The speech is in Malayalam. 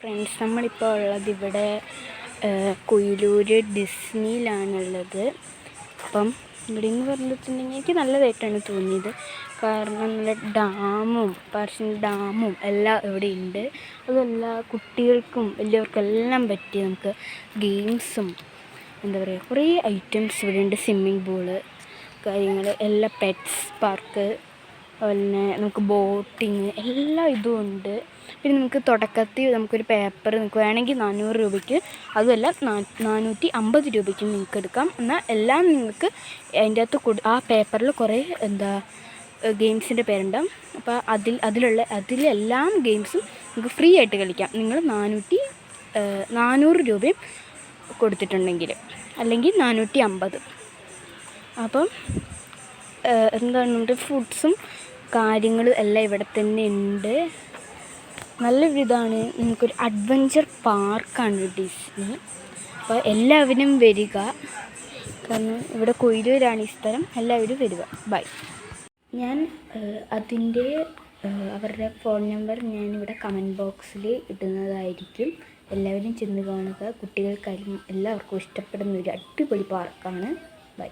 ഫ്രണ്ട്സ്, നമ്മളിപ്പോൾ ഉള്ളത് ഇവിടെ കൊയിലൂർ ഡിസ്നിയിലാണുള്ളത്. അപ്പം ഇവിടെ നിന്ന് പറഞ്ഞിട്ടുണ്ടെങ്കിൽ എനിക്ക് നല്ലതായിട്ടാണ് തോന്നിയത്. കാരണം നല്ല ഡാമും എല്ലാം ഇവിടെ ഉണ്ട്. അതുമല്ല, കുട്ടികൾക്കും വലിയവർക്കും എല്ലാം പറ്റിയ നമുക്ക് ഗെയിംസും എന്താ പറയുക കുറേ ഐറ്റംസ് ഇവിടെ ഉണ്ട്. സ്വിമ്മിങ് പൂള് കാര്യങ്ങൾ എല്ലാം, പെറ്റ്സ് പാർക്ക്, അതുപോലെ നമുക്ക് ബോട്ടിങ് എല്ലാം ഇതും ഉണ്ട്. പിന്നെ നമുക്ക് തുടക്കത്തിൽ നമുക്കൊരു പേപ്പർ നിങ്ങൾക്ക് വേണമെങ്കിൽ 400 രൂപയ്ക്ക്, അതുമല്ല 450 രൂപയ്ക്ക് നിങ്ങൾക്ക് എടുക്കാം. എന്നാൽ എല്ലാം നിങ്ങൾക്ക് അതിൻ്റെ അകത്ത് ആ പേപ്പറിൽ കുറേ ഗെയിംസിൻ്റെ പേരുണ്ടാവും. അപ്പോൾ അതിലെല്ലാം ഗെയിംസും നിങ്ങൾക്ക് ഫ്രീ ആയിട്ട് കളിക്കാം. നിങ്ങൾ 400 രൂപയും കൊടുത്തിട്ടുണ്ടെങ്കിൽ, അല്ലെങ്കിൽ 450. അപ്പം എന്താണ് ഫുഡ്സും കാര്യങ്ങളും എല്ലാം ഇവിടെ തന്നെ ഉണ്ട്. നല്ലൊരിതാണ്. നിങ്ങൾക്കൊരു അഡ്വഞ്ചർ പാർക്കാണ് ഡിസ്നി. അപ്പോൾ എല്ലാവരും വരിക. കാരണം ഇവിടെ കൊയിലൂരാണ് ഈ സ്ഥലം. എല്ലാവരും വരിക. ബൈ. ഞാൻ അതിൻ്റെ അവരുടെ ഫോൺ നമ്പർ ഞാനിവിടെ കമൻറ്റ് ബോക്സിൽ ഇടുന്നതായിരിക്കും. എല്ലാവരും ചെന്ന് കാണുക. കുട്ടികൾക്കായാലും എല്ലാവർക്കും ഇഷ്ടപ്പെടുന്ന ഒരു അടിപൊളി പാർക്കാണ്. ബൈ.